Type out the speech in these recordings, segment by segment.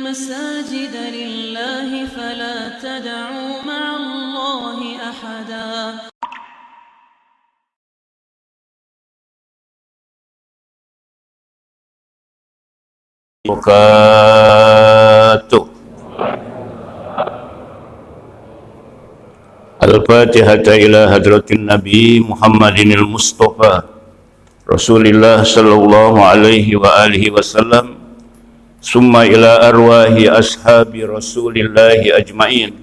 المساجد لله فلا تدعوا مع الله أحدا. Al-Fatihah ila hadratin Nabi Muhammadinil Mustafa Rasulillah sallallahu alaihi wa alihi wasallam, summa ila arwahi ashabi Rasulillahi ajma'in,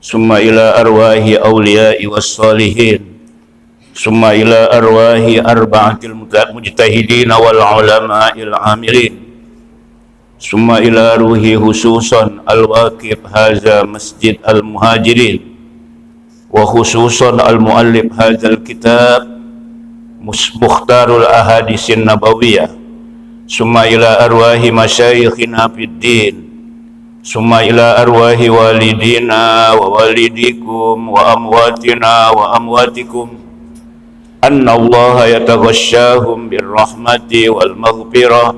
summa ila arwahi awliya'i wassalihin, summa ila arwahi arba'atil mujtahidin wal ulama'il amilin, summa ila ruhi khususan al-waqif haza masjid al-muhajirin wa khususan al-muallif hadzal kitab Mukhtarul Ahadisin Nabawiyah, summa ila arwahi masyayikhina fid din, summa ila arwahi walidina wa walidikum wa amwatina wa amwatikum, anna Allah yataghashshahum birrahmati wal maghfirah,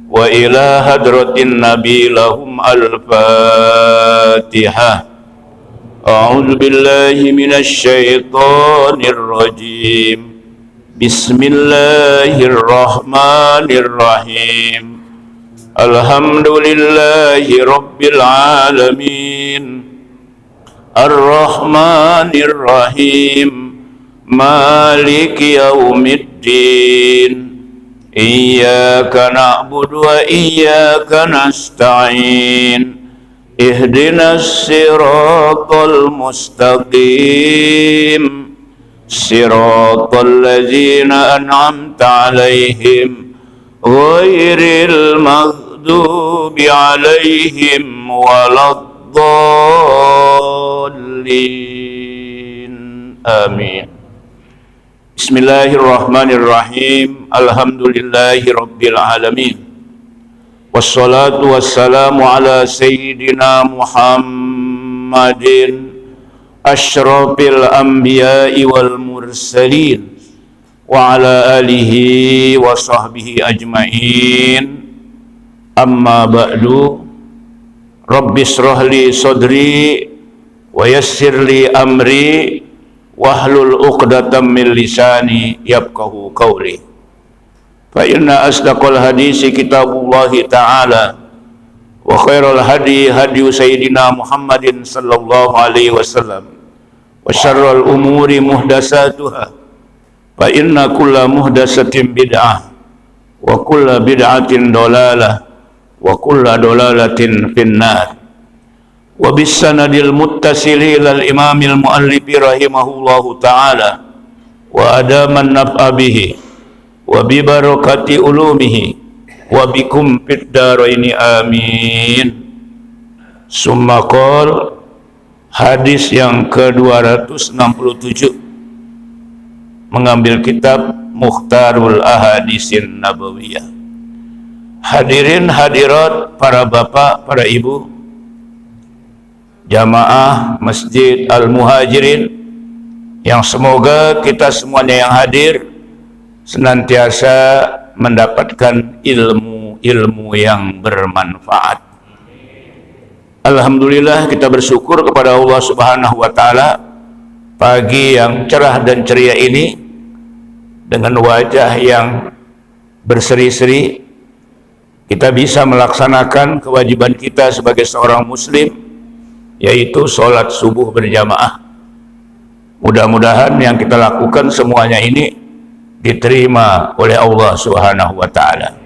wa ila hadratin nabi lahum al-Fatihah. أعوذ بالله من الشيطان الرجيم. بسم الله الرحمن الرحيم. الحمد لله رب العالمين الرحمن الرحيم مالك يوم الدين إياك نعبد وإياك نستعين اهدنا الصراط المستقيم صراط الذين أنعمت عليهم غير المغضوب عليهم ولا الضالين آمين. بسم الله الرحمن الرحيم. الحمد لله رب العالمين. Wassalatu wassalamu ala sayyidina Muhammadin asyrafil anbiya'i wal mursalin wa ala alihi wa sahbihi ajma'in. Amma ba'du. Rabbi shrah li sadri wa yassir li amri wahlul 'uqdatam min lisani yafqahu qawli. Fa inna asdaqal hadisi kitabullahi ta'ala wa khairal hadi hadiyu sayyidina Muhammadin sallallahu alaihi wasallam wa syarrul umuri muhdasatuha fa inna kulla muhdasatin bid'ah wa kulla bid'atin dolalah wa kulla dolalatin finnar. Wa bis sanadil muttasili lil imamil muallifi rahimahullahu ta'ala wa adaman naf'a bihi wa bi barakati ulumihi wa bikum fid daraini amin. Summa qol, hadis yang ke-267 mengambil kitab Mukhtarul Ahadisin Nabawiyah. Hadirin hadirat, para bapak, para ibu, jamaah Masjid Al-Muhajirin, yang semoga kita semuanya yang hadir senantiasa mendapatkan ilmu yang bermanfaat. Alhamdulillah, kita bersyukur kepada Allah Subhanahu wa taala, pagi yang cerah dan ceria ini dengan wajah yang berseri-seri kita bisa melaksanakan kewajiban kita sebagai seorang muslim, yaitu sholat subuh berjamaah. Mudah-mudahan yang kita lakukan semuanya ini diterima oleh Allah Subhanahu wa taala.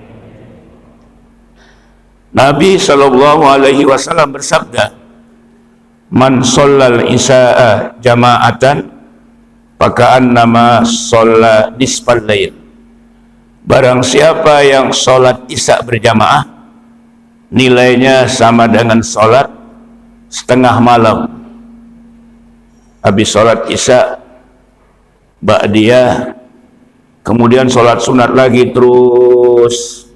Nabi sallallahu alaihi wasallam bersabda, "Man shallal isya'a jama'atan faka'annama shalla nisfal lail." Barang siapa yang salat isya berjamaah, nilainya sama dengan salat setengah malam. Habis salat isya ba'diyah, kemudian sholat sunat lagi terus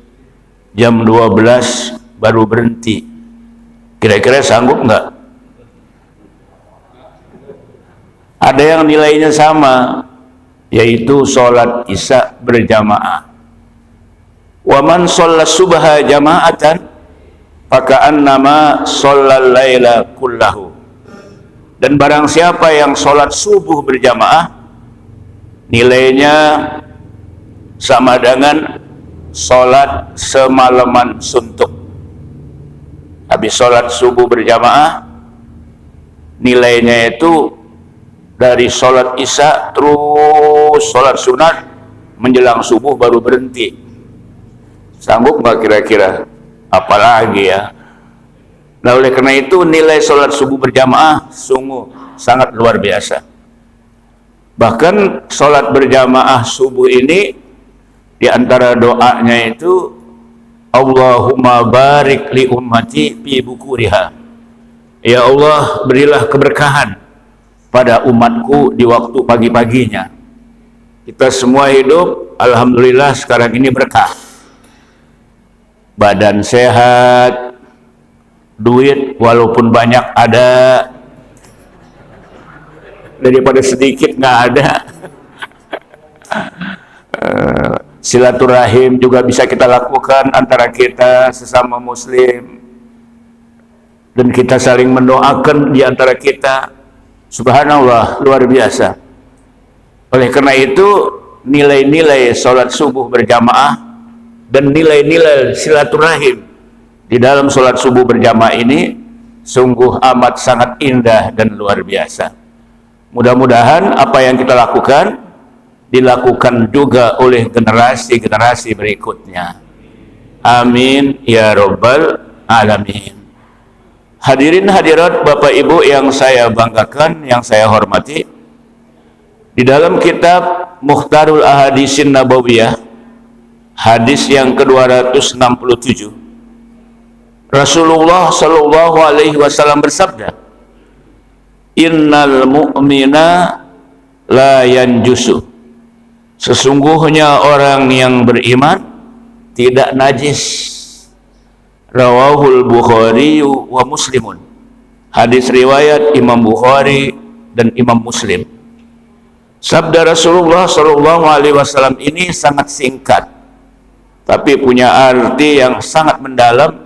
jam 12 baru berhenti. Kira-kira sanggup nggak? Ada yang nilainya sama, yaitu sholat isya berjamaah. Wa man shalla subha jama'atan faka'annama shallal laila kullahu. Dan barang siapa yang sholat subuh berjamaah, nilainya sama dengan sholat semalaman suntuk. Habis sholat subuh berjamaah, nilainya itu dari sholat isya terus sholat sunat menjelang subuh baru berhenti. Sanggup nggak kira-kira? Apalagi ya. Nah, oleh karena itu nilai sholat subuh berjamaah sungguh sangat luar biasa. Bahkan sholat berjamaah subuh ini di antara doanya itu, Allahumma barik li ummati fi bukuriha. Ya Allah, berilah keberkahan pada umatku di waktu pagi-paginya. Kita semua hidup, alhamdulillah sekarang ini berkah. Badan sehat, duit walaupun banyak ada, daripada sedikit nggak ada. Silaturahim juga bisa kita lakukan antara kita sesama muslim, dan kita saling mendoakan di antara kita. Subhanallah, luar biasa. Oleh karena itu nilai-nilai sholat subuh berjamaah dan nilai-nilai silaturahim di dalam sholat subuh berjamaah ini sungguh amat sangat indah dan luar biasa. Mudah-mudahan apa yang kita lakukan dilakukan juga oleh generasi-generasi berikutnya. Amin ya rabbal alamin. Hadirin hadirat Bapak Ibu yang saya banggakan, yang saya hormati, di dalam kitab Mukhtarul Ahadisin Nabawiyah, hadis yang ke-267, Rasulullah Shallallahu Alaihi Wasallam bersabda, Innal mu'mina la yanjusu. Sesungguhnya orang yang beriman tidak najis. Rawahul Bukhari wa Muslimun. Hadis riwayat Imam Bukhari dan Imam Muslim. Sabda Rasulullah Shallallahu Alaihi Wasallam ini sangat singkat, tapi punya arti yang sangat mendalam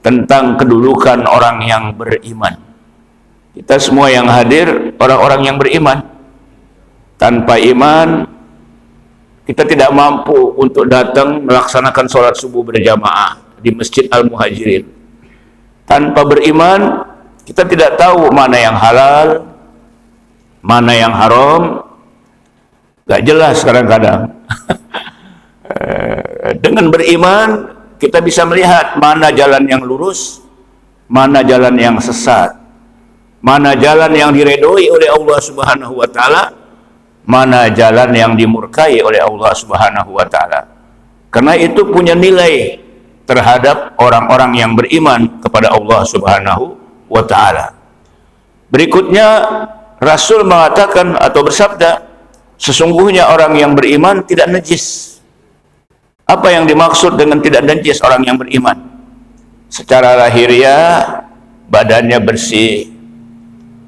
tentang kedudukan orang yang beriman. Kita semua yang hadir orang-orang yang beriman. Tanpa iman kita tidak mampu untuk datang melaksanakan sholat subuh berjamaah di Masjid Al-Muhajirin. Tanpa beriman kita tidak tahu mana yang halal, mana yang haram. Gak jelas kadang-kadang. Dengan beriman kita bisa melihat mana jalan yang lurus, mana jalan yang sesat, mana jalan yang diredoi oleh Allah Subhanahu wa taala, mana jalan yang dimurkai oleh Allah Subhanahu wa taala. Karena itu punya nilai terhadap orang-orang yang beriman kepada Allah Subhanahu wa taala. Berikutnya Rasul mengatakan atau bersabda, sesungguhnya orang yang beriman tidak najis. Apa yang dimaksud dengan tidak najis orang yang beriman? Secara lahiriah badannya bersih,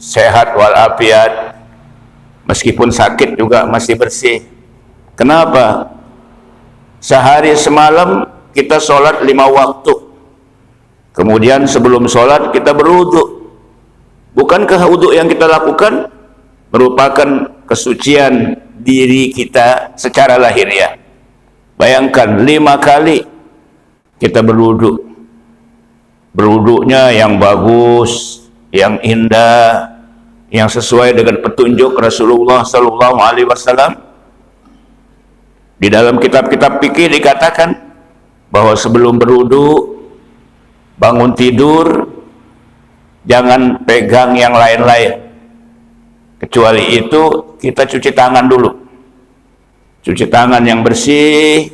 sehat walafiat, meskipun sakit juga masih bersih. Kenapa? Sehari semalam kita sholat 5 waktu, kemudian sebelum sholat kita berwudu. Bukankah wudu yang kita lakukan merupakan kesucian diri kita secara lahiriah? Bayangkan 5 kali kita berwudu, berwudunya yang bagus, yang indah, yang sesuai dengan petunjuk Rasulullah Sallallahu Alaihi Wasallam. Di dalam kitab-kitab fikih dikatakan bahwa sebelum berwudu, bangun tidur, jangan pegang yang lain-lain. Kecuali itu kita cuci tangan dulu. Cuci tangan yang bersih,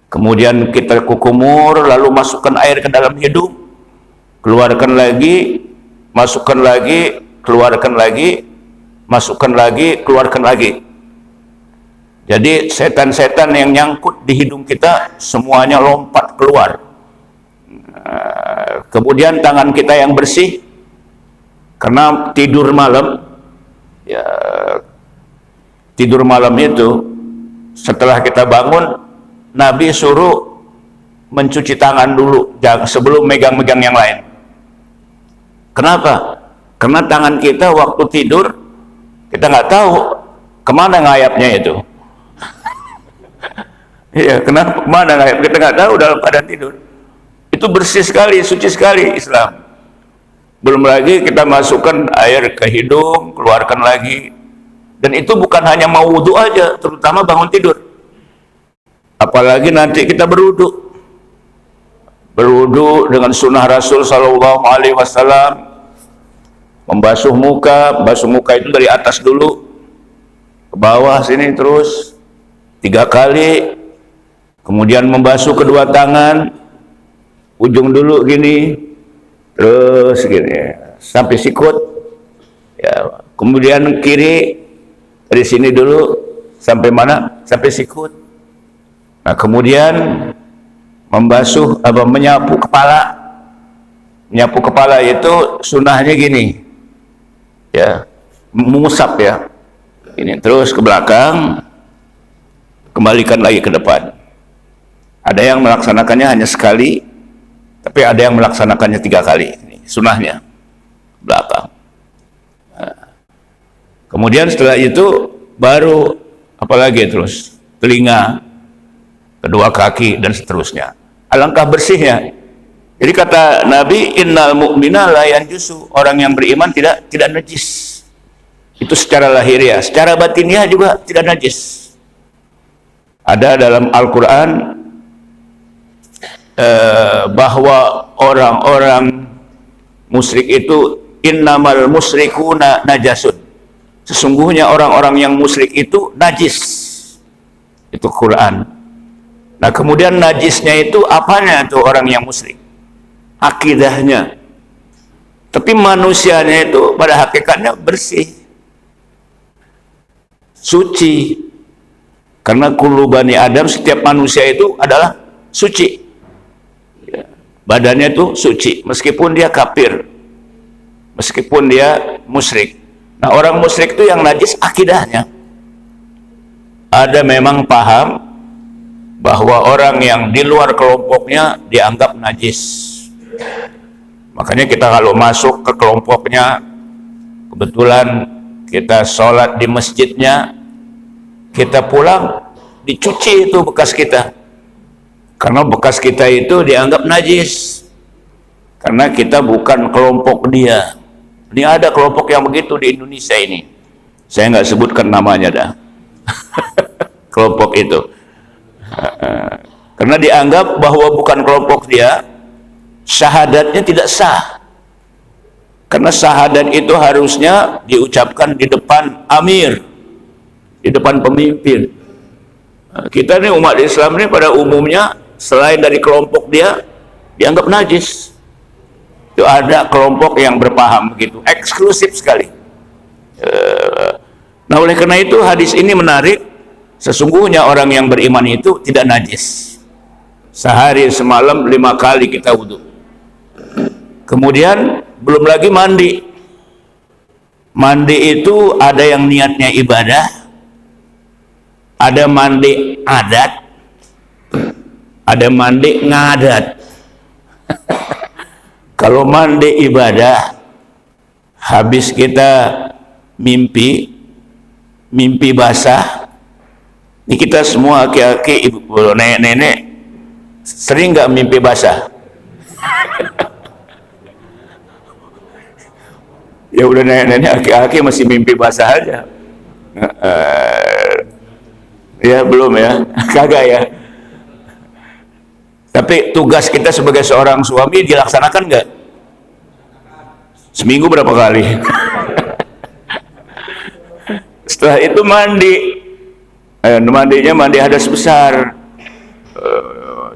kemudian kita kukumur, lalu masukkan air ke dalam hidung, keluarkan lagi, masukkan lagi, keluarkan lagi, masukkan lagi, keluarkan lagi. Jadi setan-setan yang nyangkut di hidung kita semuanya lompat keluar. Kemudian tangan kita yang bersih, karena tidur malam, ya tidur malam itu setelah kita bangun, Nabi suruh mencuci tangan dulu sebelum megang-megang yang lain. Kenapa? Karena tangan kita waktu tidur kita nggak tahu kemana ngayapnya itu. Iya, kenapa kemana ngayap kita nggak tahu dalam keadaan tidur. Itu bersih sekali, suci sekali Islam. Belum lagi kita masukkan air ke hidung, keluarkan lagi. Dan itu bukan hanya mau wudhu aja, terutama bangun tidur. Apalagi nanti kita berwudhu. Berwudhu dengan sunnah Rasul Sallallahu Alaihi Wasallam. Membasuh muka, basuh muka itu dari atas dulu ke bawah sini terus 3 kali, kemudian membasuh kedua tangan, ujung dulu gini, terus gini sampai sikut, ya. Kemudian kiri dari sini dulu sampai mana? Sampai sikut. Nah kemudian membasuh menyapu kepala. Menyapu kepala itu sunnahnya gini. Ya, mengusap ya, ini terus ke belakang, kembalikan lagi ke depan. Ada yang melaksanakannya hanya sekali, tapi ada yang melaksanakannya 3 kali. Ini sunnahnya belakang. Nah, kemudian setelah itu baru apalagi terus telinga, kedua kaki dan seterusnya. Alangkah bersihnya. Jadi kata Nabi, innal mu'mina la yanjusu, orang yang beriman tidak najis. Itu secara lahiriah, secara batiniah juga tidak najis. Ada dalam Al-Qur'an bahwa orang-orang musyrik itu innamal musyrikuna najasun. Sesungguhnya orang-orang yang musyrik itu najis. Itu Quran. Nah, kemudian najisnya itu apanya tuh orang yang musyrik? Akidahnya. Tapi manusianya itu pada hakikatnya bersih, suci. Karena kullu bani Adam, setiap manusia itu adalah suci ya. Badannya itu suci meskipun dia kafir, meskipun dia musyrik. Nah orang musyrik itu yang najis akidahnya. Ada memang paham bahwa orang yang di luar kelompoknya dianggap najis. Makanya kita kalau masuk ke kelompoknya, kebetulan kita sholat di masjidnya, kita pulang dicuci itu bekas kita, karena bekas kita itu dianggap najis karena kita bukan kelompok dia. Ini ada kelompok yang begitu di Indonesia ini, saya nggak sebutkan namanya dah. Kelompok itu karena dianggap bahwa bukan kelompok dia, syahadatnya tidak sah. Karena syahadat itu harusnya diucapkan di depan amir, di depan pemimpin. Nah, kita nih umat Islam ini pada umumnya selain dari kelompok dia dianggap najis. Itu ada kelompok yang berpaham begitu, eksklusif sekali. Nah oleh karena itu hadis ini menarik. Sesungguhnya orang yang beriman itu tidak najis. Sehari semalam 5 kali kita wudhu. Kemudian belum lagi mandi. Mandi itu ada yang niatnya ibadah, ada mandi adat, ada mandi ngadat. Kalau mandi ibadah, habis kita mimpi basah. Ini kita semua aki-aki, ibu, nenek-nenek sering nggak mimpi basah? Ya udah nenek-nenek, aki-aki masih mimpi basah aja. Ya belum ya, kagak ya. Tapi tugas kita sebagai seorang suami dilaksanakan nggak? Seminggu berapa kali? Setelah itu mandi. Mandinya mandi hadas besar.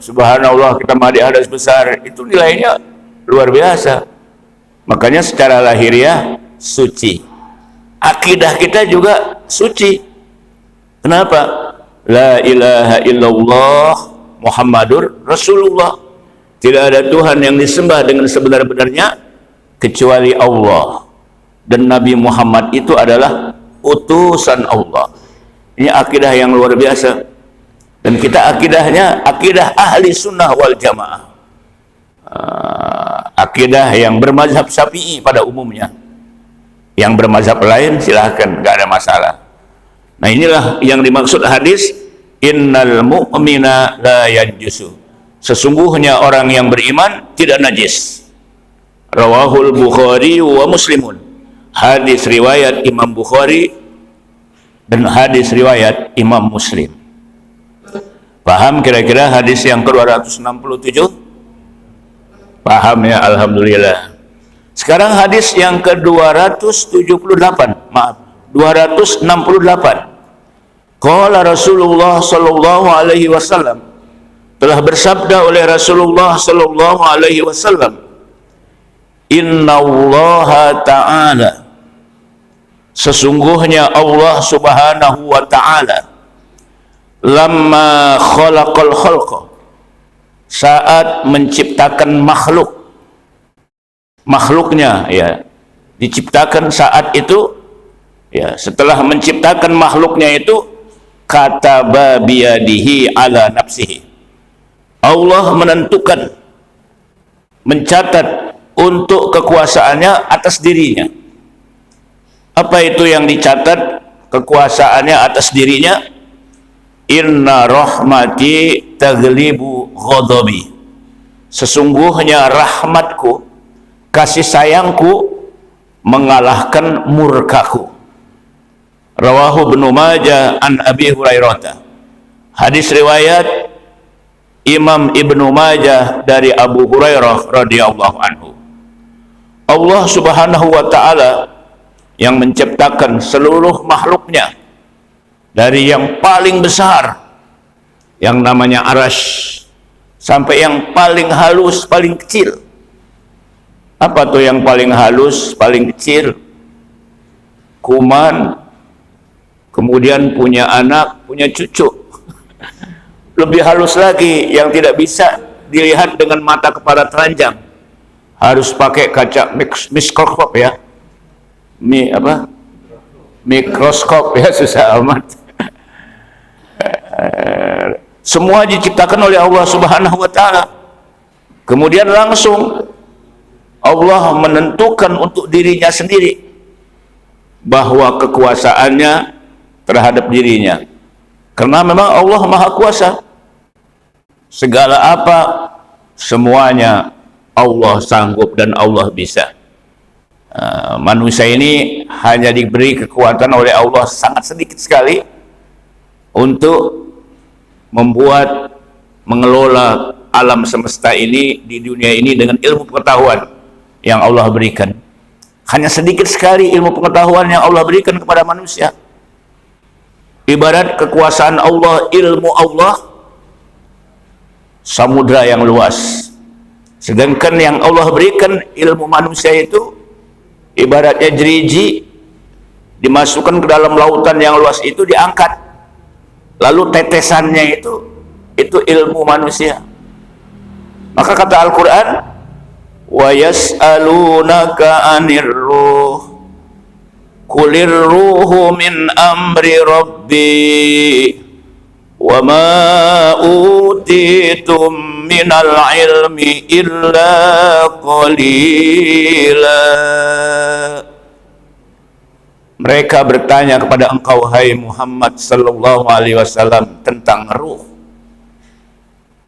Subhanallah, kita mandi hadas besar, itu nilainya luar biasa. Makanya secara lahiriah suci. Akidah kita juga suci. Kenapa? La ilaha illallah Muhammadur Rasulullah. Tidak ada Tuhan yang disembah dengan sebenar-benarnya kecuali Allah. Dan Nabi Muhammad itu adalah utusan Allah. Ini akidah yang luar biasa. Dan kita akidahnya akidah ahli sunnah wal jamaah, akidah yang bermazhab Syafi'i pada umumnya. Yang bermazhab lain silahkan, nggak ada masalah. Nah, inilah yang dimaksud hadis innal mu'mina la yanjusu, sesungguhnya orang yang beriman tidak najis. Rawahul Bukhari wa Muslimun, hadis riwayat Imam Bukhari dan hadis riwayat Imam Muslim. Paham kira-kira hadis yang ke-267? Paham ya, alhamdulillah. Sekarang hadis yang ke-278, maaf, 268. Qala Rasulullah sallallahu alaihi wasallam, telah bersabda oleh Rasulullah sallallahu alaihi wasallam, innallaha ta'ala, sesungguhnya Allah subhanahu wa ta'ala, lamma khalaqal khalqa, saat menciptakan makhluknya, ya, diciptakan saat itu, ya, setelah menciptakan makhluknya itu, kataba biyadihi ala nafsihi, Allah menentukan, mencatat untuk kekuasaannya atas dirinya. Apa itu yang dicatat kekuasaannya atas dirinya? Inna rahmati taglibu ghadabi, sesungguhnya rahmatku, kasih sayangku mengalahkan murkaku. Rawahu Ibnu Majah an Abi Hurairah, hadis riwayat Imam Ibnu Majah dari Abu Hurairah radhiyallahu anhu. Allah subhanahu wa ta'ala yang menciptakan seluruh makhluknya, dari yang paling besar yang namanya arash sampai yang paling halus, paling kecil. Apa tuh yang paling halus, paling kecil? Kuman, kemudian punya anak, punya cucu. Lebih halus lagi yang tidak bisa dilihat dengan mata kepala telanjang, harus pakai kaca mikroskop ya, mikroskop ya, susah amat. Semua diciptakan oleh Allah subhanahu wa ta'ala. Kemudian langsung Allah menentukan untuk dirinya sendiri bahwa kekuasaannya terhadap dirinya, karena memang Allah maha kuasa. Segala apa, semuanya Allah sanggup dan Allah bisa. Manusia ini hanya diberi kekuatan oleh Allah sangat sedikit sekali untuk membuat, mengelola alam semesta ini, di dunia ini, dengan ilmu pengetahuan yang Allah berikan. Hanya sedikit sekali ilmu pengetahuan yang Allah berikan kepada manusia. Ibarat kekuasaan Allah, ilmu Allah, samudra yang luas. Sedangkan yang Allah berikan ilmu manusia itu ibaratnya jeriji dimasukkan ke dalam lautan yang luas itu, diangkat, lalu tetesannya itu ilmu manusia. Maka kata Al-Quran, wa yas'alunaka 'anir ruh qulir ruhu min amri rabbi wa ma utitum minal ilmi illa qalila. Mereka bertanya kepada engkau, hai Muhammad sallallahu alaihi wasallam, tentang ruh.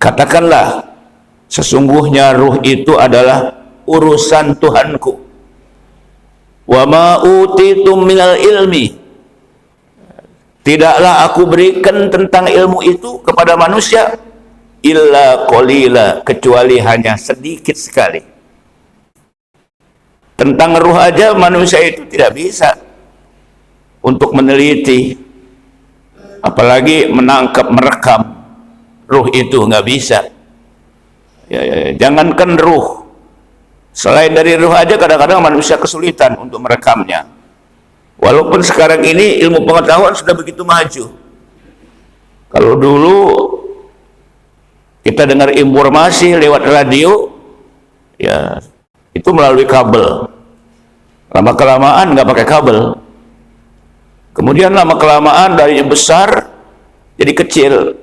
Katakanlah, sesungguhnya ruh itu adalah urusan Tuhanku. Wa ma utitum minal ilmi, tidaklah aku berikan tentang ilmu itu kepada manusia illa qalila, kecuali hanya sedikit sekali. Tentang ruh aja manusia itu tidak bisa untuk meneliti, apalagi menangkap, merekam ruh itu, nggak bisa. Jangankan ruh, selain dari ruh aja kadang-kadang manusia kesulitan untuk merekamnya. Walaupun sekarang ini ilmu pengetahuan sudah begitu maju. Kalau dulu kita dengar informasi lewat radio, ya itu melalui kabel. Lama kelamaan nggak pakai kabel. Kemudian lama kelamaan dari besar jadi kecil.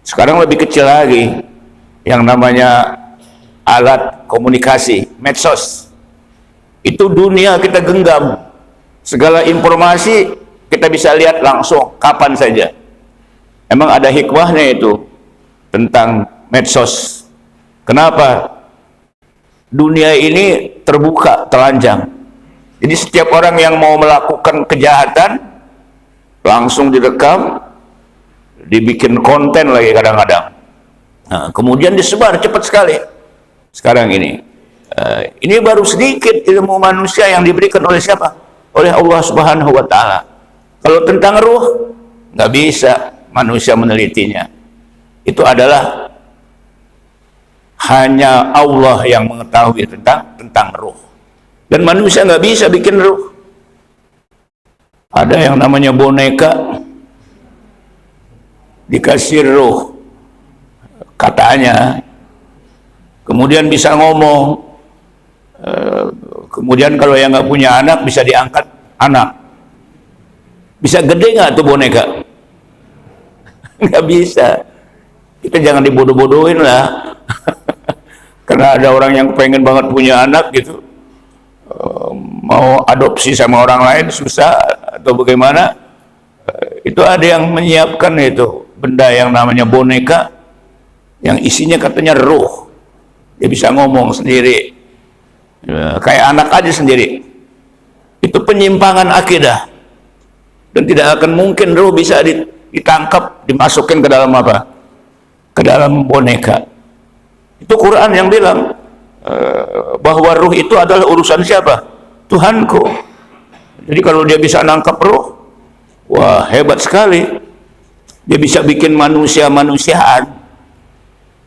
Sekarang lebih kecil lagi, yang namanya alat komunikasi, medsos. Itu dunia kita genggam. Segala informasi kita bisa lihat langsung, kapan saja. Emang ada hikmahnya itu tentang medsos. Kenapa? Dunia ini terbuka, telanjang. Jadi setiap orang yang mau melakukan kejahatan langsung direkam, dibikin konten lagi kadang-kadang. Nah, kemudian disebar cepat sekali. Sekarang ini baru sedikit ilmu manusia yang diberikan oleh siapa? Oleh Allah Subhanahu wa Ta'ala. Kalau tentang ruh, nggak bisa manusia menelitinya. Itu adalah hanya Allah yang mengetahui tentang ruh. Dan manusia nggak bisa bikin ruh. Ada yang namanya boneka, dikasih ruh, katanya, kemudian bisa ngomong. Kemudian kalau yang nggak punya anak bisa diangkat anak. Bisa gede nggak tuh boneka? Nggak bisa. Kita jangan dibodoh-bodohin lah. Karena ada orang yang pengen banget punya anak gitu, mau adopsi sama orang lain susah atau bagaimana. Itu ada yang menyiapkan itu benda yang namanya boneka, yang isinya katanya ruh. Dia bisa ngomong sendiri, kayak anak aja sendiri. Itu penyimpangan akidah. Dan tidak akan mungkin ruh bisa ditangkap, dimasukin ke dalam apa? Ke dalam boneka. Itu Quran yang bilang bahwa ruh itu adalah urusan siapa? Tuhanku. Jadi kalau dia bisa nangkap ruh, wah hebat sekali. Dia bisa bikin manusia-manusiaan.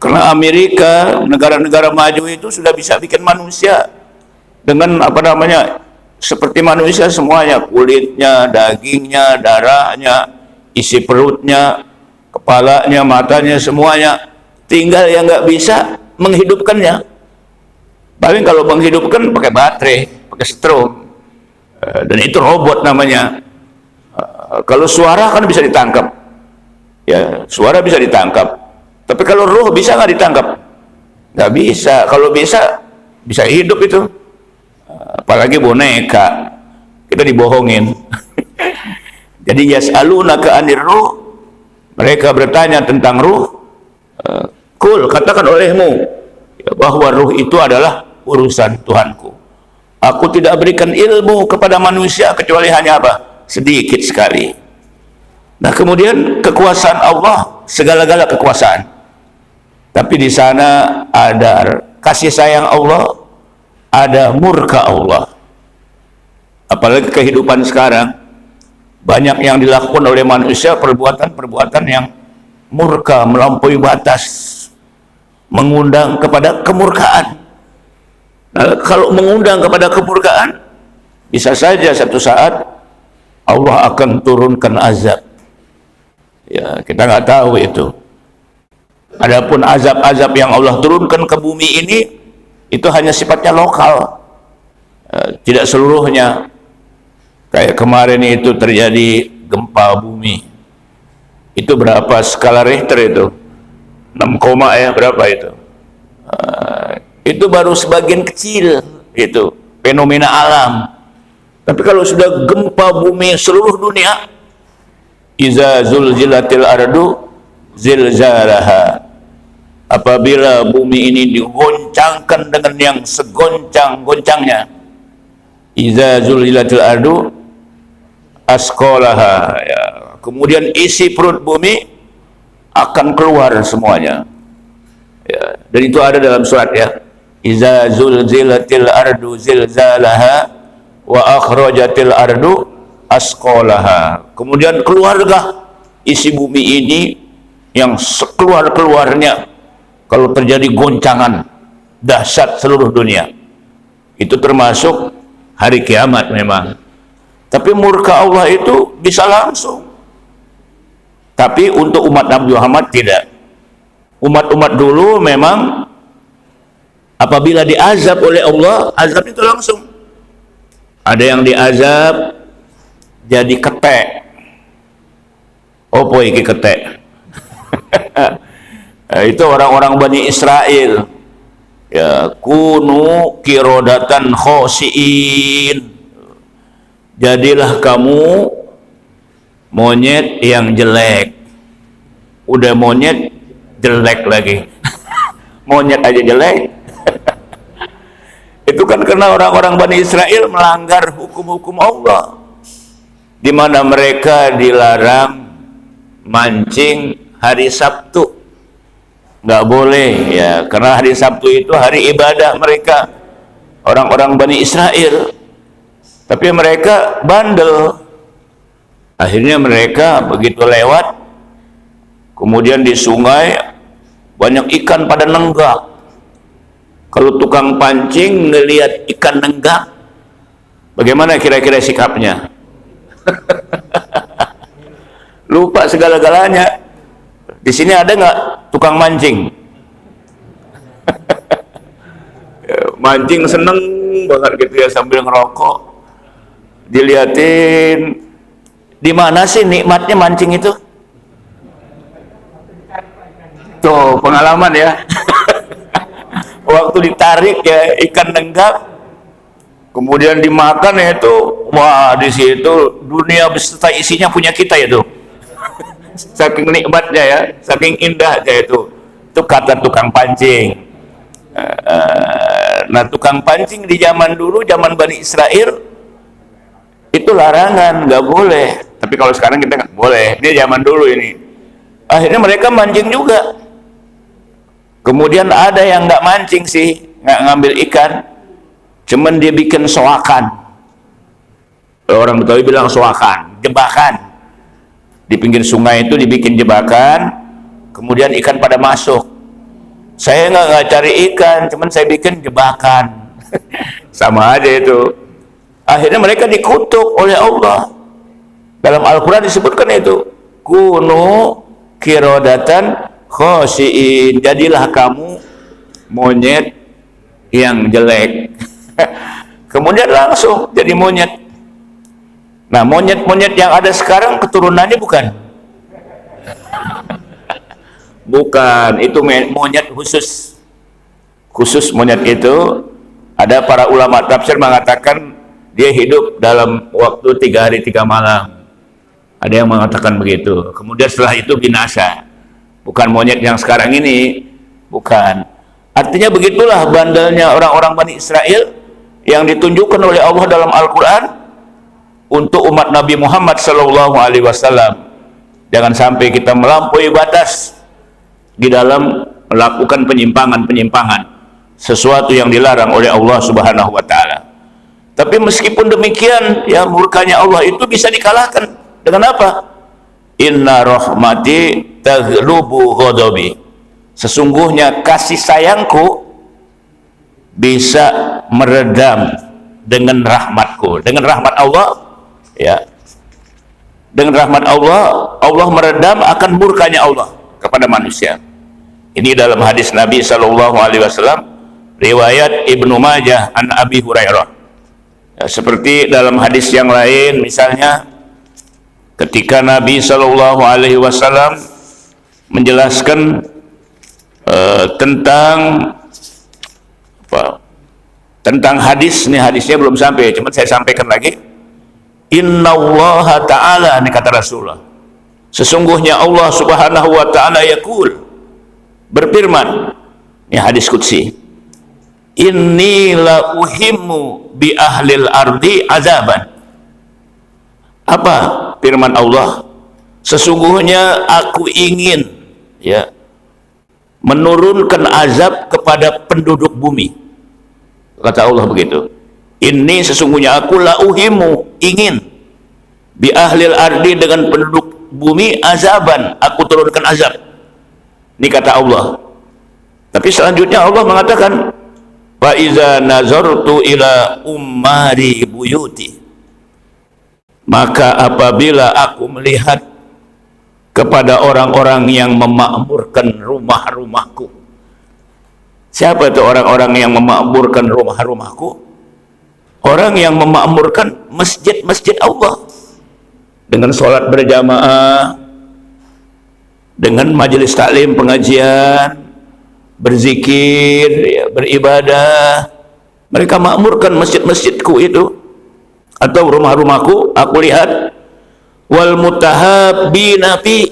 Karena Amerika, negara-negara maju itu sudah bisa bikin manusia dengan apa namanya, seperti manusia semuanya, kulitnya, dagingnya, darahnya, isi perutnya, kepalanya, matanya, semuanya. Tinggal yang nggak bisa menghidupkannya. Paling kalau menghidupkan pakai baterai, pakai strom, dan itu robot namanya. Kalau suara kan bisa ditangkap, ya suara bisa ditangkap. Tapi kalau ruh bisa nggak ditangkap? Nggak bisa. Kalau bisa hidup itu. Apalagi boneka, kita dibohongin. Jadi yas'alunaka 'anir ruh, mereka bertanya tentang ruh. Kul, katakan olehmu bahwa ruh itu adalah urusan Tuhanku. Aku tidak berikan ilmu kepada manusia kecuali hanya apa? Sedikit sekali. Nah, kemudian kekuasaan Allah segala-gala kekuasaan. Tapi di sana ada kasih sayang Allah, ada murka Allah. Apalagi kehidupan sekarang, banyak yang dilakukan oleh manusia, perbuatan-perbuatan yang murka, melampaui batas, mengundang kepada kemurkaan. Nah, kalau mengundang kepada kemurkaan, bisa saja satu saat Allah akan turunkan azab. Ya, kita nggak tahu itu. Adapun azab-azab yang Allah turunkan ke bumi ini, itu hanya sifatnya lokal, tidak seluruhnya. Kayak kemarin itu terjadi gempa bumi. Itu berapa skala Richter itu? 6, ya berapa itu? Itu baru sebagian kecil itu fenomena alam. Tapi kalau sudah gempa bumi seluruh dunia, iza zulzilatil ardu zilzalaha, apabila bumi ini digoncangkan dengan yang segoncang-goncangnya, iza zulzilatil ardu asqalaha, ya. Kemudian isi perut bumi akan keluar semuanya, ya. Dan itu ada dalam surat, ya, iza zulzilatil ardu zilzalaha wa akhrajatil ardu asqalaha. Kemudian keluarlah isi bumi ini yang sekeluar-keluarnya kalau terjadi goncangan dahsyat seluruh dunia. Itu termasuk hari kiamat memang. Tapi murka Allah itu bisa langsung. Tapi untuk umat Nabi Muhammad tidak. Umat-umat dulu memang apabila diazab oleh Allah, azab itu langsung. Ada yang diazab jadi ketek. Opo iki ketek? Itu orang-orang Bani Israel. Ya, kunu kirodatan khosiin. Jadilah kamu monyet yang jelek. Udah monyet jelek lagi. Monyet aja jelek. Itu kan karena orang-orang Bani Israel melanggar hukum-hukum Allah, di mana mereka dilarang mancing hari Sabtu. Nggak boleh ya, karena hari Sabtu itu hari ibadah mereka, orang-orang Bani Israel. Tapi mereka bandel. Akhirnya mereka begitu lewat, kemudian di sungai banyak ikan pada nenggak. Kalau tukang pancing ngelihat ikan nenggak, bagaimana kira-kira sikapnya? Lupa segala-galanya. Di sini ada nggak tukang mancing? Mancing seneng banget gitu ya, sambil ngerokok. Diliatin, di mana sih nikmatnya mancing itu? Tuh pengalaman ya. Waktu ditarik ya ikan nenggak, kemudian dimakan ya itu, wah di situ dunia beserta isinya punya kita ya tuh. Saking nikmatnya ya, saking indahnya itu kata tukang pancing. Nah tukang pancing di zaman dulu, zaman Bani Israel, itu larangan, nggak boleh. Tapi kalau sekarang kita nggak boleh. Ini zaman dulu ini. Akhirnya mereka mancing juga. Kemudian ada yang nggak mancing sih, nggak ngambil ikan, cuman dia bikin soakan. Orang Betawi bilang soakan, jebakan. Di pinggir sungai itu dibikin jebakan, kemudian ikan pada masuk. Saya nggak cari ikan, cuman saya bikin jebakan. Sama aja itu. Akhirnya mereka dikutuk oleh Allah. Dalam Al-Quran disebutkan itu, kunu kirodatan khosiin. Jadilah kamu monyet yang jelek. Kemudian langsung jadi monyet. Nah monyet-monyet yang ada sekarang keturunannya bukan? Bukan, itu monyet khusus. Khusus monyet itu, ada para ulama tafsir mengatakan dia hidup dalam waktu 3 hari 3 malam. Ada yang mengatakan begitu. Kemudian setelah itu binasa. Bukan monyet yang sekarang ini, bukan. Artinya begitulah bandelnya orang-orang Bani Israel yang ditunjukkan oleh Allah dalam Al-Quran untuk umat Nabi Muhammad SAW. Jangan sampai kita melampaui batas di dalam melakukan penyimpangan-penyimpangan, sesuatu yang dilarang oleh Allah Subhanahu wa Ta'ala. Tapi meskipun demikian, ya murkanya Allah itu bisa dikalahkan dengan apa? Inna rahmati taghlubu ghadabi. Sesungguhnya kasih sayangku bisa meredam dengan rahmatku. Dengan rahmat Allah, ya. Dengan rahmat Allah, Allah meredam akan murkanya Allah kepada manusia. Ini dalam hadis Nabi SAW, riwayat Ibnu Majah an Abi Hurairah. Ya, seperti dalam hadis yang lain, misalnya ketika Nabi SAW menjelaskan tentang hadis, nih hadisnya belum sampai, cuma saya sampaikan lagi. Inna Allah Ta'ala, ini kata Rasulullah, sesungguhnya Allah Subhanahu wa Ta'ala yaqul, berfirman, ini hadis qudsi, inni la uhimmu bi ahlil ardi azaban. Apa firman Allah? Sesungguhnya aku ingin, ya, menurunkan azab kepada penduduk bumi. Kata Allah begitu. Ini sesungguhnya aku la uhimmu, ingin, bi ahlil ardi, dengan penduduk bumi, azaban, aku turunkan azab. Ini kata Allah. Tapi selanjutnya Allah mengatakan, fa iza nazartu ila ummari buyuti, maka apabila aku melihat kepada orang-orang yang memakmurkan rumah-rumahku. Siapa itu orang-orang yang memakmurkan rumah-rumahku? Orang yang memakmurkan masjid-masjid Allah dengan sholat berjamaah, dengan majelis taklim, pengajian, berzikir, ya, beribadah. Mereka makmurkan masjid-masjidku itu atau rumah-rumahku. Aku lihat wal mutahabbina fi,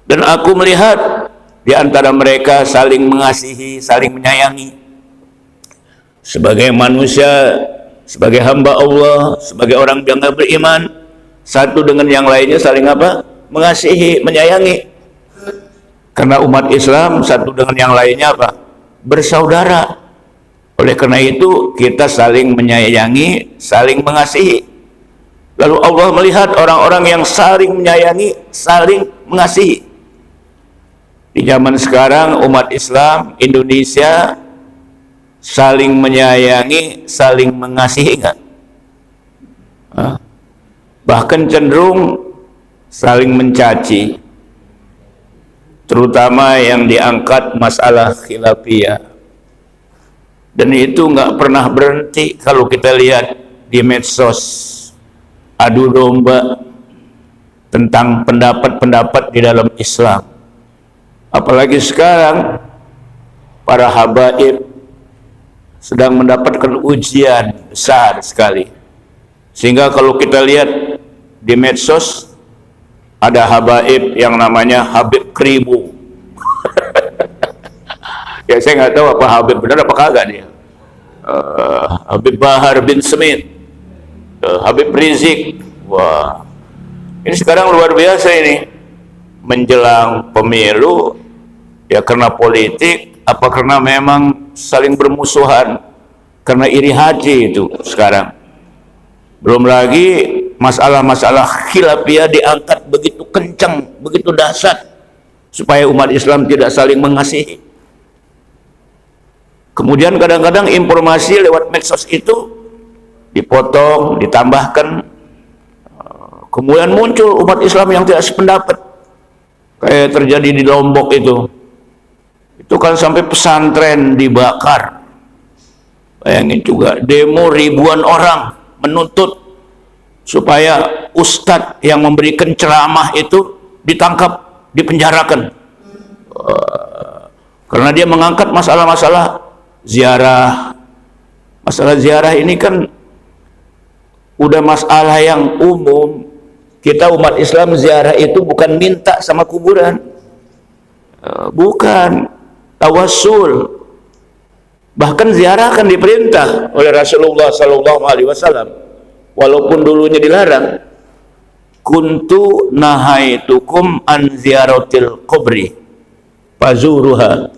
dan aku melihat di antara mereka saling mengasihi, saling menyayangi. Sebagai manusia, sebagai hamba Allah, sebagai orang yang beriman, satu dengan yang lainnya saling apa? Mengasihi, menyayangi. Karena umat Islam satu dengan yang lainnya apa? Bersaudara. Oleh karena itu kita saling menyayangi, saling mengasihi. Lalu Allah melihat orang-orang yang saling menyayangi, saling mengasihi. Di zaman sekarang umat Islam Indonesia saling menyayangi, saling mengasihi enggak? Bahkan cenderung saling mencaci, terutama yang diangkat masalah khilafiyah. Dan itu enggak pernah berhenti. Kalau kita lihat di medsos, adu domba tentang pendapat-pendapat di dalam Islam. Apalagi sekarang para habaib sedang mendapatkan ujian besar sekali, sehingga kalau kita lihat di medsos ada habaib yang namanya Habib Kribo. Ya saya nggak tahu apa Habib benar apa kagak dia. Habib Bahar bin Smith, Habib Rizik. Wah, ini sekarang luar biasa ini. Menjelang pemilu, ya karena politik, apa karena memang saling bermusuhan, karena iri hati itu sekarang. Belum lagi masalah-masalah khilafiyah diangkat begitu kencang, begitu dahsyat, supaya umat Islam tidak saling mengasihi. Kemudian kadang-kadang informasi lewat medsos itu dipotong, ditambahkan, kemudian muncul umat Islam yang tidak sependapat. Kayak terjadi di Lombok itu kan sampai pesantren dibakar. Bayangin juga, demo ribuan orang menuntut supaya ustadz yang memberikan ceramah itu ditangkap, dipenjarakan, karena dia mengangkat masalah-masalah ziarah. Masalah ziarah ini kan udah masalah yang umum. Kita umat Islam ziarah itu bukan minta sama kuburan, bukan tawassul. Bahkan ziarah kan diperintah oleh Rasulullah SAW, walaupun dulunya dilarang. Kuntu nahaitukum an ziyaratil qabri fazuruha.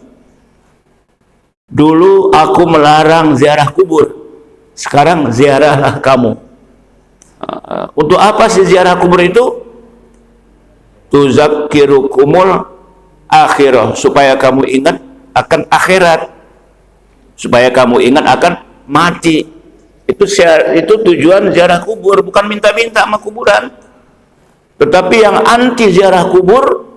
Dulu aku melarang ziarah kubur, sekarang ziarahlah kamu. Untuk apa sih ziarah kubur itu? Tuzakkirukumul akhirah, supaya kamu ingat akan akhirat, supaya kamu ingat akan mati. Itu tujuan ziarah kubur, bukan minta-minta sama kuburan. Tetapi yang anti ziarah kubur,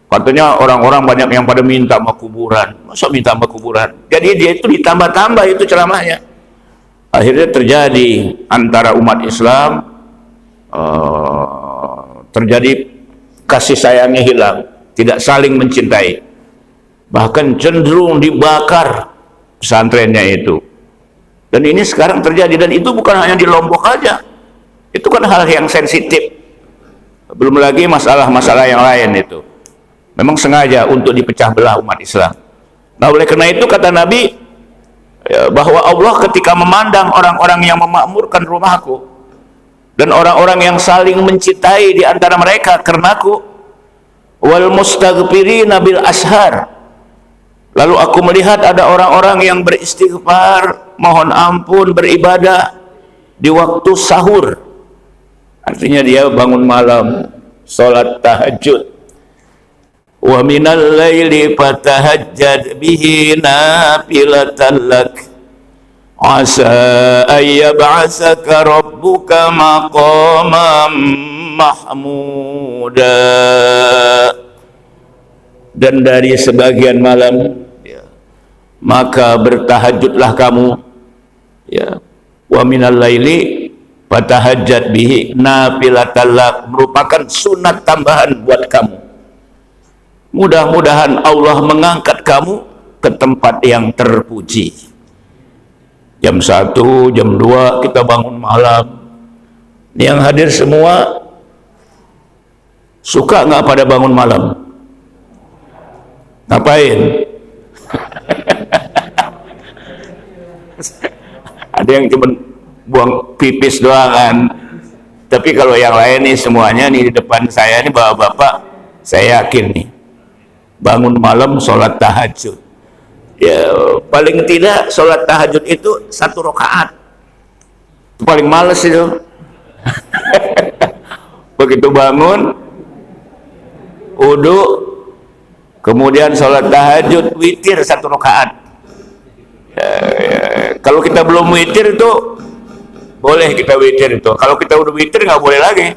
katanya orang-orang banyak yang pada minta sama kuburan. Masa minta sama kuburan? Jadi dia itu ditambah-tambah itu ceramahnya. Akhirnya terjadi antara umat Islam, terjadi kasih sayangnya hilang, tidak saling mencintai, bahkan cenderung dibakar pesantrennya itu. Dan ini sekarang terjadi, dan itu bukan hanya di Lombok aja, itu kan hal yang sensitif. Belum lagi masalah-masalah yang lain itu memang sengaja untuk dipecah belah umat Islam. Nah, oleh karena itu kata Nabi, bahwa Allah ketika memandang orang-orang yang memakmurkan rumahku dan orang-orang yang saling mencintai di antara mereka karenaku, wal mustaghfirina bil ashar, lalu aku melihat ada orang-orang yang beristighfar, mohon ampun, beribadah di waktu sahur. Artinya dia bangun malam, salat tahajud. Wa minal laili fatahajjad bihi nafilatan lak asa ayyab'asaka rabbuka maqamam mahmuda. Dan dari sebagian malam, ya, maka bertahajudlah kamu, ya. Wa minal laili fatahajjad bihi nafilatan lak, merupakan sunat tambahan buat kamu. Mudah-mudahan Allah mengangkat kamu ke tempat yang terpuji. Jam 1, jam 2 kita bangun malam. Yang hadir semua suka nggak pada bangun malam? Ngapain? Ada yang cuma buang pipis doang kan. Tapi kalau yang lain nih semuanya nih di depan saya nih bapak-bapak, saya yakin nih bangun malam sholat tahajud. Ya paling tidak sholat tahajud itu 1 rakaat. Itu paling males itu. Begitu bangun, wudu, kemudian sholat tahajud, witir 1 rakaat. Kalau kita belum witir itu boleh kita witir itu. Kalau kita udah witir nggak boleh lagi.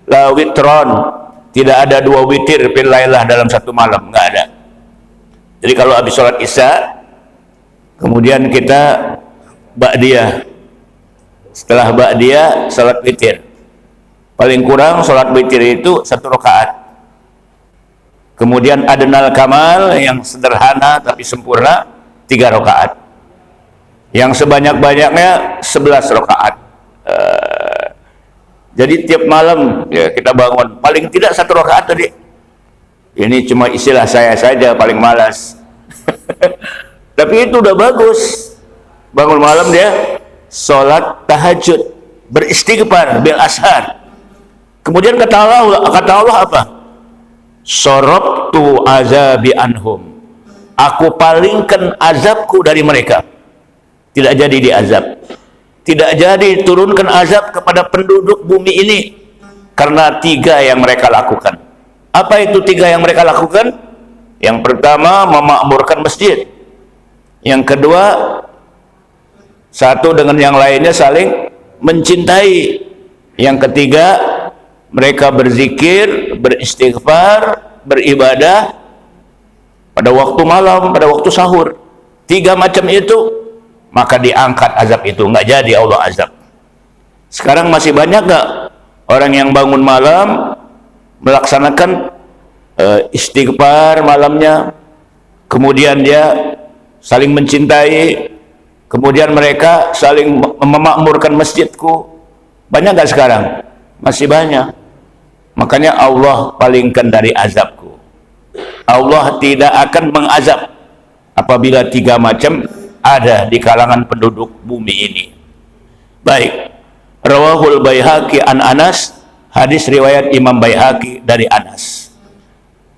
La witron, tidak ada 2 witir fil lailah dalam 1 malam, nggak ada. Jadi kalau habis sholat isya, kemudian kita ba'diyah. Setelah ba'diyah sholat witir. Paling kurang sholat witir itu 1 rakaat. Kemudian adnal kamal yang sederhana tapi sempurna 3 rakaat. Yang sebanyak-banyaknya 11 rakaat. Jadi tiap malam ya, kita bangun paling tidak 1 rakaat tadi. Ini cuma istilah saya saja paling malas. Tapi itu udah bagus. Bangun malam dia sholat tahajud, beristighfar bil ashar. Kemudian kata Allah apa? Sorobtu azabi anhum. Aku palingkan azabku dari mereka. Tidak jadi diazab. Tidak jadi turunkan azab kepada penduduk bumi ini karena 3 yang mereka lakukan. Apa itu 3 yang mereka lakukan? Yang pertama, memakmurkan masjid. Yang kedua, satu dengan yang lainnya saling mencintai. Yang ketiga, mereka berzikir, beristighfar, beribadah pada waktu malam, pada waktu sahur. 3 macam itu, maka diangkat azab itu. Nggak jadi Allah azab. Sekarang masih banyak nggak orang yang bangun malam melaksanakan istighfar malamnya, kemudian dia saling mencintai, kemudian mereka saling memakmurkan masjidku? Banyak nggak sekarang? Masih banyak. Makanya Allah palingkan dari azabku. Allah tidak akan mengazab apabila 3 macam ada di kalangan penduduk bumi ini. Baik, rawahul Baihaqi an Anas, hadis riwayat Imam Baihaqi dari Anas.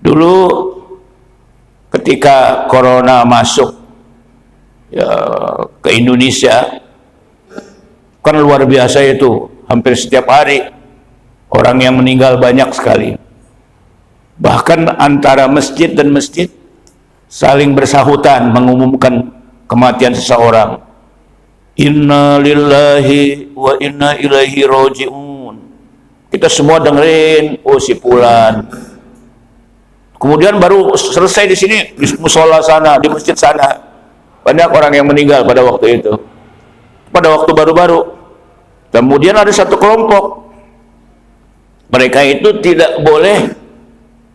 Dulu ketika corona masuk ya, ke Indonesia, kan luar biasa itu, hampir setiap hari orang yang meninggal banyak sekali. Bahkan antara masjid dan masjid saling bersahutan mengumumkan kematian seseorang. Inna lillahi wa inna ilaihi roji'un. Kita semua dengerin, oh si fulan. Kemudian baru selesai di sini, di musola sana, di masjid sana, banyak orang yang meninggal pada waktu itu, pada waktu baru-baru. Kemudian ada satu kelompok, mereka itu tidak boleh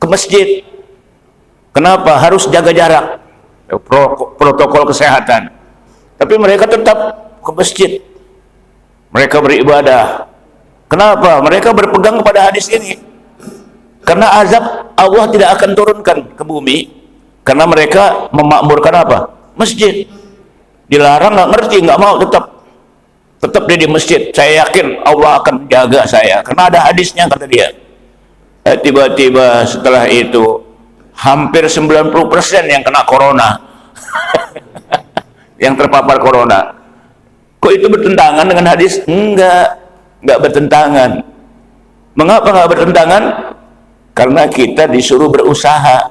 ke masjid. Kenapa? Harus jaga jarak, protokol kesehatan. Tapi mereka tetap ke masjid, mereka beribadah. Kenapa? Mereka berpegang kepada hadis ini. Karena azab Allah tidak akan turunkan ke bumi, karena mereka memakmurkan apa? Masjid. Dilarang nggak ngerti, nggak mau, tetap dia di masjid. Saya yakin Allah akan jaga saya, karena ada hadisnya kata dia. Tiba-tiba setelah itu hampir 90% yang kena corona. Yang terpapar corona. Kok itu bertentangan dengan hadis? Enggak bertentangan. Mengapa enggak bertentangan? Karena kita disuruh berusaha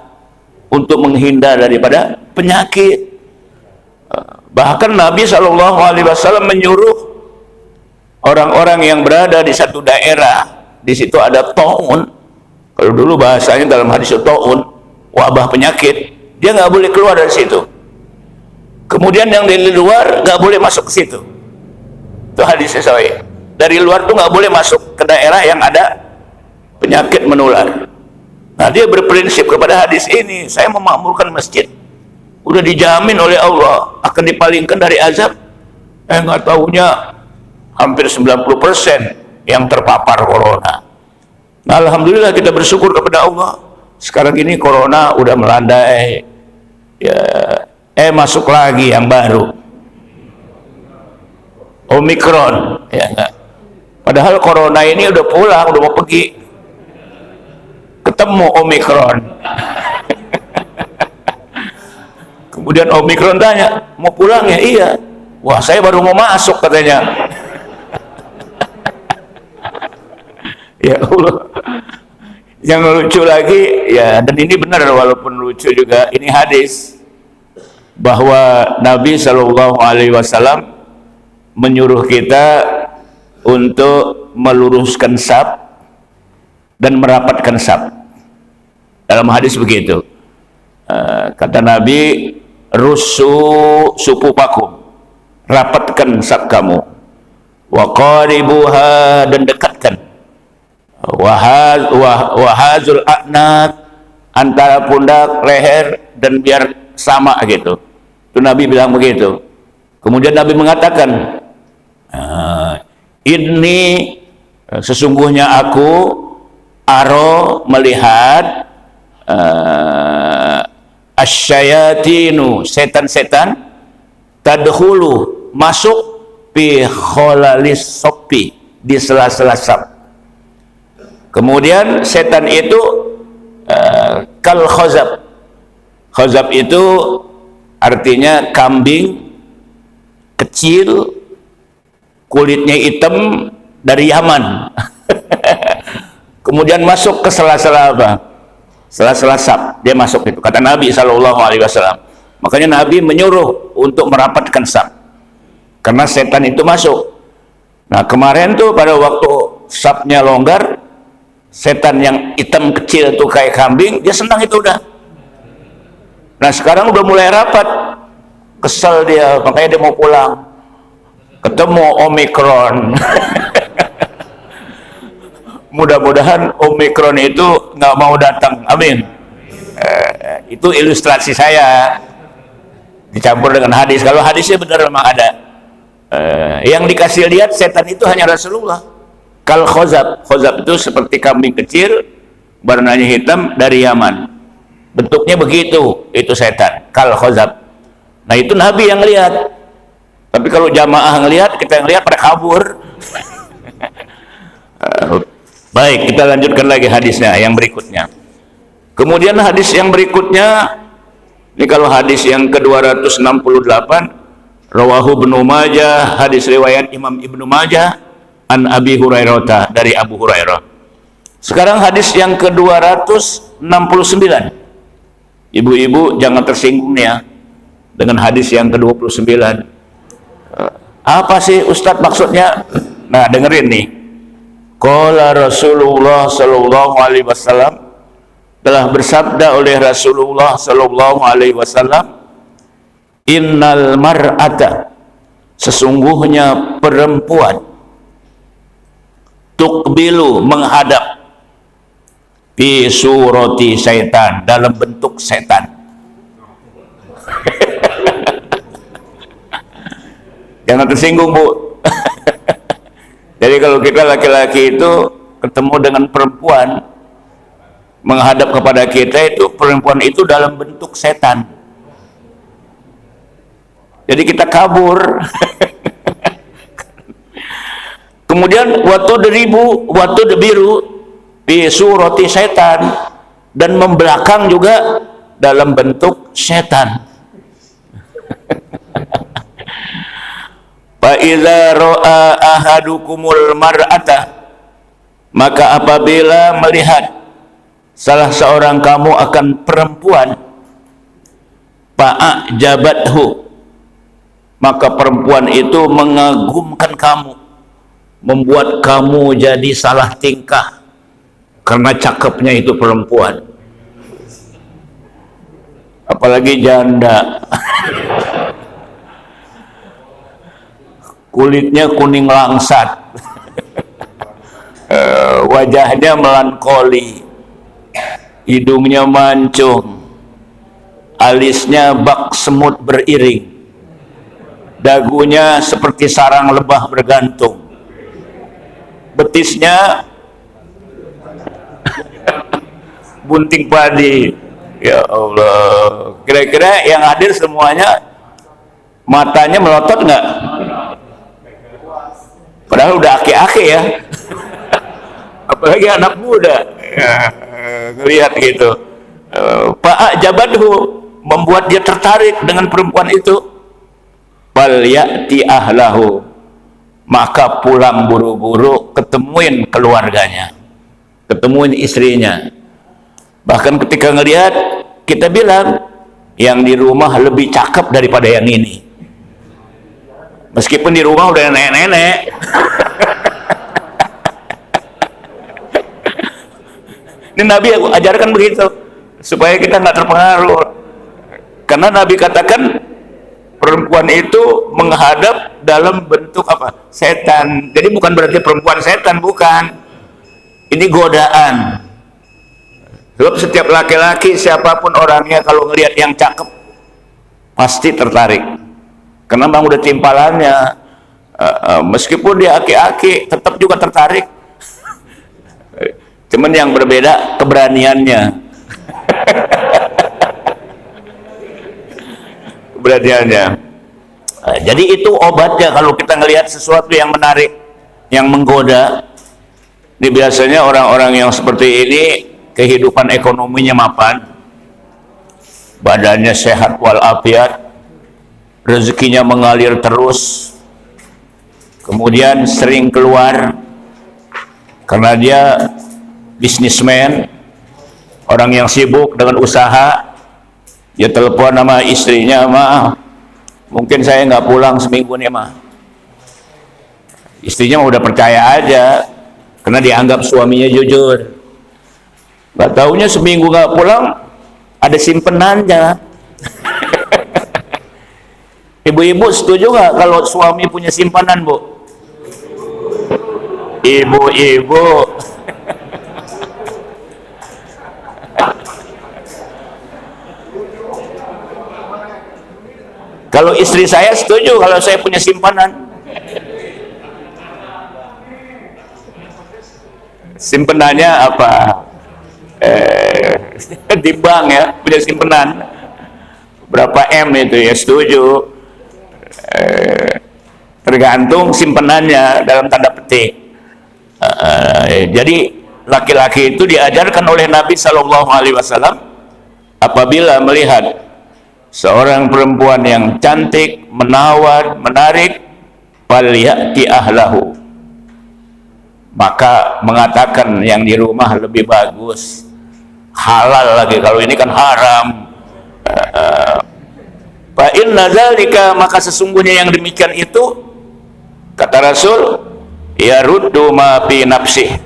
untuk menghindar daripada penyakit. Bahkan Nabi SAW menyuruh orang-orang yang berada di satu daerah, di situ ada ta'un. Kalau dulu bahasanya dalam hadis ta'un, wabah penyakit, dia nggak boleh keluar dari situ. Kemudian yang dari luar nggak boleh masuk ke situ. Itu hadisnya sahih. Dari luar tuh nggak boleh masuk ke daerah yang ada penyakit menular. Nah, dia berprinsip kepada hadis ini, saya memakmurkan masjid, udah dijamin oleh Allah akan dipalingkan dari azab. Nggak tahunya hampir 90% yang terpapar corona. Nah, alhamdulillah kita bersyukur kepada Allah. Sekarang ini corona udah melandai, ya, masuk lagi yang baru, Omikron, ya enggak. Padahal corona ini udah pulang, udah mau pergi, ketemu Omikron. Kemudian Omikron tanya, mau pulang ya? Iya. Wah, saya baru mau masuk katanya. Ya Allah. Yang lucu lagi, ya, dan ini benar walaupun lucu juga, ini hadis bahwa Nabi Shallallahu Alaihi Wasallam menyuruh kita untuk meluruskan saf dan merapatkan saf. Dalam hadis begitu, kata Nabi, rusu sufufakum, rapatkan saf kamu, wa qaribuha, dan dekatkan, wahazul a'naq, antara pundak, leher, dan biar sama gitu. Itu Nabi bilang begitu. Kemudian Nabi mengatakan, ini sesungguhnya aku melihat asyayatinu, setan-setan, tadkhulu, masuk fi kholalis sopi, di sela-sela saf. Kemudian setan itu kal khazab. Khazab itu artinya kambing kecil, kulitnya hitam, dari Yaman. Kemudian masuk ke sela-sela apa? Sela-sela saf, dia masuk itu. Kata Nabi Shallallahu Alaihi Wasallam. Makanya Nabi menyuruh untuk merapatkan saf, karena setan itu masuk. Nah, kemarin tuh pada waktu safnya longgar, setan yang hitam kecil tuh kayak kambing, dia senang itu udah. Nah, sekarang udah mulai rapat, kesel dia, makanya dia mau pulang. Ketemu Omikron. Mudah-mudahan Omikron itu nggak mau datang, amin. Itu ilustrasi saya, dicampur dengan hadis. Kalau hadisnya benar memang ada. Yang dikasih lihat setan itu hanya Rasulullah. Kal khozab, khozab itu seperti kambing kecil, warnanya hitam, dari Yaman. Bentuknya begitu, itu setan, kal khozab. Nah, itu Nabi yang lihat. Tapi kalau jamaah ngelihat, kita ngelihat pada kabur. Baik, kita lanjutkan lagi hadisnya yang berikutnya. Kemudian hadis yang berikutnya, ini kalau hadis yang ke-268, rawahu Ibnu Majah, hadis riwayat Imam Ibnu Majah, an Abi Hurairah, dari Abu Hurairah. Sekarang hadis yang ke-269. Ibu-ibu jangan tersinggung ya dengan hadis yang ke-29. Apa sih Ustadz maksudnya? Nah, dengerin nih. Qala Rasulullah sallallahu alaihi wasallam, telah bersabda oleh Rasulullah sallallahu alaihi wasallam, innal mar'ata, sesungguhnya perempuan, tuqbilu, menghadap, fi surati syaitan, dalam bentuk setan. Jangan tersinggung, Bu. Jadi kalau kita laki-laki itu ketemu dengan perempuan menghadap kepada kita, itu perempuan itu dalam bentuk setan. Jadi kita kabur. Kemudian waktu debiru di surati setan, dan membelakang juga dalam bentuk setan. Fa iza ra'a ahadukumul mar'ata, maka apabila melihat salah seorang kamu akan perempuan, fa'ajabathu, maka perempuan itu mengagumkan kamu, membuat kamu jadi salah tingkah karena cakepnya itu perempuan, apalagi janda. Kulitnya kuning langsat, wajahnya melankoli, hidungnya mancung, alisnya bak semut beriring, dagunya seperti sarang lebah bergantung, betisnya bunting padi. Ya Allah, kira-kira yang hadir semuanya matanya melotot nggak? Padahal udah aki-aki ya. Apalagi anak muda ya, ngelihat gitu. Pak Jabadhu, membuat dia tertarik dengan perempuan itu. Fal ya'ti ahlahu, maka pulang buru-buru, ketemuin keluarganya, ketemuin istrinya. Bahkan ketika ngelihat, kita bilang yang di rumah lebih cakep daripada yang ini, meskipun di rumah udah nenek-nenek. Ini Nabi ajarkan begitu supaya kita nggak terpengaruh, karena Nabi katakan perempuan itu menghadap dalam bentuk apa? Setan. Jadi bukan berarti perempuan setan, bukan. Ini godaan. Sebab setiap laki-laki, siapapun orangnya, kalau ngelihat yang cakep pasti tertarik, karena bang udah timpalannya. Meskipun dia aki-aki tetap juga tertarik. Cuman yang berbeda keberaniannya. Keberaniannya. Jadi itu obatnya kalau kita ngelihat sesuatu yang menarik, yang menggoda. Ini biasanya orang-orang yang seperti ini kehidupan ekonominya mapan, badannya sehat walafiat, rezekinya mengalir terus, kemudian sering keluar karena dia bisnismen, orang yang sibuk dengan usaha. Dia telepon sama istrinya, "Ma, mungkin saya nggak pulang seminggu nih, Ma." Istrinya udah percaya aja, karena dianggap suaminya jujur. Nggak taunya seminggu nggak pulang, ada simpenannya. Ibu-ibu setuju nggak kalau suami punya simpanan, Bu? Ibu-ibu. Kalau istri saya setuju kalau saya punya simpanan. Simpenannya apa? Di bank ya, punya simpanan. Berapa M itu ya, setuju. Tergantung simpenannya dalam tanda petik. Jadi laki-laki itu diajarkan oleh Nabi Shallallahu Alaihi Wasallam, apabila melihat seorang perempuan yang cantik, menawan, menarik, fal ya'ti ahlahu, maka mengatakan yang di rumah lebih bagus, halal lagi, kalau ini kan haram. Fa inna dzalika, maka sesungguhnya yang demikian itu, kata Rasul, yaruddu ma fi nafsih,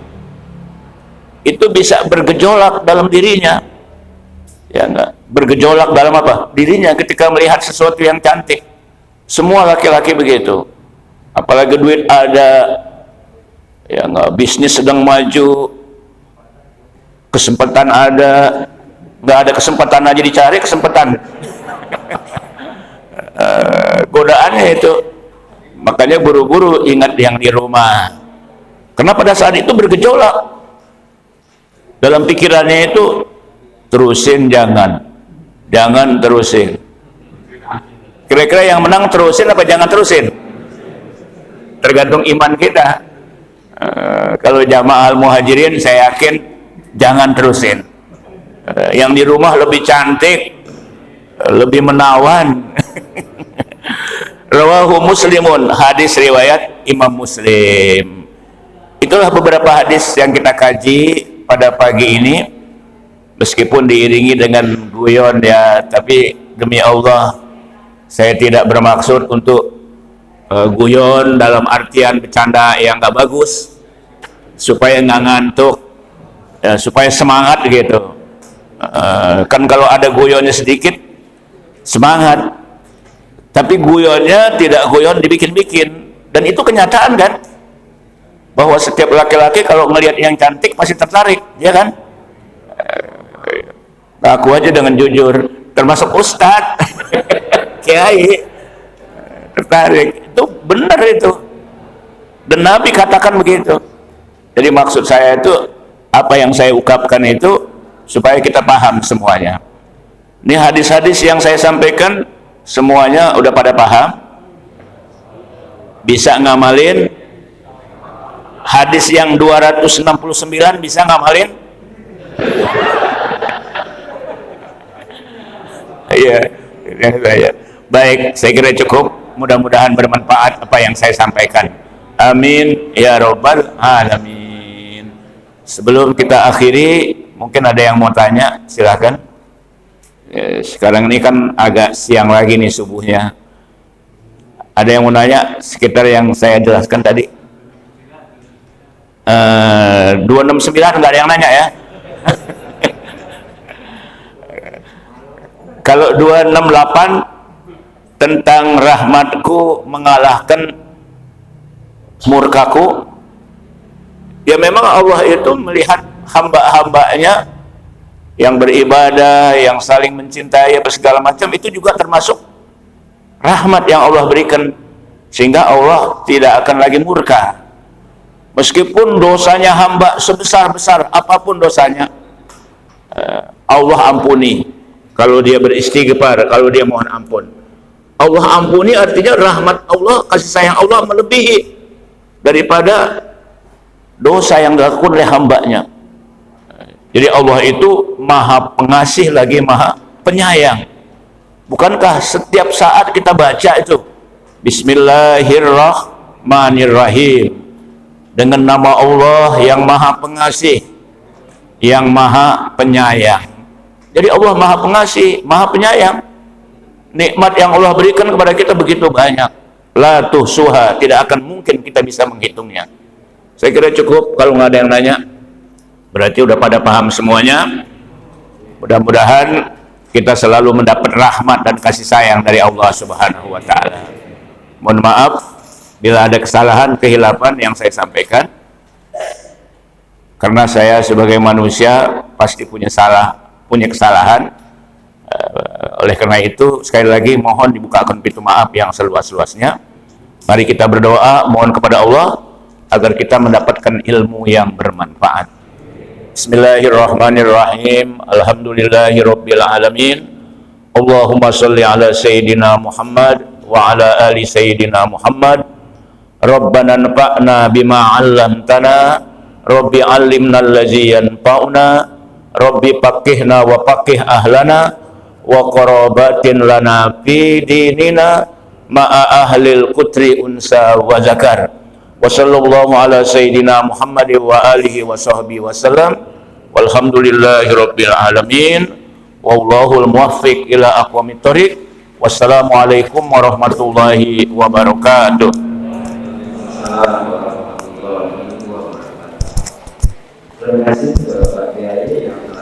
itu bisa bergejolak dalam dirinya. Ya enggak, bergejolak dalam apa? Dirinya ketika melihat sesuatu yang cantik. Semua laki-laki begitu. Apalagi duit ada, ya enggak, bisnis sedang maju, kesempatan ada, nggak ada kesempatan aja dicari kesempatan. Godaannya itu. Makanya buru-buru ingat yang di rumah. Karena pada saat itu bergejolak dalam pikirannya itu, terusin jangan terusin. Kira-kira yang menang terusin apa jangan terusin? Tergantung iman kita. Kalau jamaah al-muhajirin saya yakin jangan terusin. Yang di rumah lebih cantik, lebih menawan. Rawahu Muslimun, hadis riwayat Imam Muslim. Itulah beberapa hadis yang kita kaji pada pagi ini, meskipun diiringi dengan guyon ya, tapi demi Allah saya tidak bermaksud untuk guyon dalam artian bercanda yang nggak bagus, supaya nggak ngantuk, ya, supaya semangat gitu. Kan kalau ada guyonnya sedikit semangat, tapi guyonnya tidak guyon dibikin-bikin, dan itu kenyataan kan, bahwa setiap laki-laki kalau melihat yang cantik masih tertarik, ya kan? Aku aja dengan jujur, termasuk ustadz, kiai, tertarik. Itu benar itu. Dan Nabi katakan begitu. Jadi maksud saya itu, apa yang saya ungkapkan itu, supaya kita paham semuanya. Ini hadis-hadis yang saya sampaikan, semuanya udah pada paham. Bisa ngamalin. Hadis yang 269 bisa ngamalin. Iya, saya. Baik, saya kira cukup. Mudah-mudahan bermanfaat apa yang saya sampaikan. Amin ya robbal alamin. Sebelum kita akhiri, mungkin ada yang mau tanya, silakan. Sekarang ini kan agak siang lagi nih subuhnya. Ada yang mau nanya sekitar yang saya jelaskan tadi? 269 nggak ada yang nanya ya? Kalau 268 tentang rahmatku mengalahkan murkaku, ya memang Allah itu melihat hamba-hambanya yang beribadah, yang saling mencintai apa segala macam, itu juga termasuk rahmat yang Allah berikan, sehingga Allah tidak akan lagi murka. Meskipun dosanya hamba sebesar-besar apapun dosanya, Allah ampuni. Kalau dia beristighfar, kalau dia mohon ampun, Allah ampuni, artinya rahmat Allah, kasih sayang Allah melebihi daripada dosa yang dilakukan oleh hambanya. Jadi Allah itu maha pengasih lagi maha penyayang. Bukankah setiap saat kita baca itu Bismillahirrahmanirrahim, dengan nama Allah yang maha pengasih, yang maha penyayang. Jadi Allah maha pengasih, maha penyayang. Nikmat yang Allah berikan kepada kita begitu banyak, la tuhsuha, tidak akan mungkin kita bisa menghitungnya. Saya kira cukup. Kalau nggak ada yang nanya, berarti udah pada paham semuanya. Mudah-mudahan kita selalu mendapat rahmat dan kasih sayang dari Allah Subhanahu wa Ta'ala. Mohon maaf bila ada kesalahan, kehilafan yang saya sampaikan, karena saya sebagai manusia pasti punya kesalahan. Oleh karena itu, sekali lagi mohon dibukakan pintu maaf yang seluas-luasnya. Mari kita berdoa, mohon kepada Allah agar kita mendapatkan ilmu yang bermanfaat. Bismillahirrahmanirrahim. Alhamdulillahirabbil alamin. Allahumma shalli ala sayyidina Muhammad wa ala ali sayyidina Muhammad. Rabbana anfa'na bima 'allamtana, Rabbi 'allimna allazi yanfa'una, Rabbi faqihna wa faqih ahlana wa qarabatin lana fi dinina ma'a ahlil qutri unsa wa zakar. Wa sallallahu ala sayyidina Muhammad wa alihi wa sahbihi wa sallam. Walhamdulillahi rabbil alamin. Wallahul muwaffiq ila aqwamit thoriq. Wassalamualaikum warahmatullahi wabarakatuh. Terima kasih Bapak Kiai yang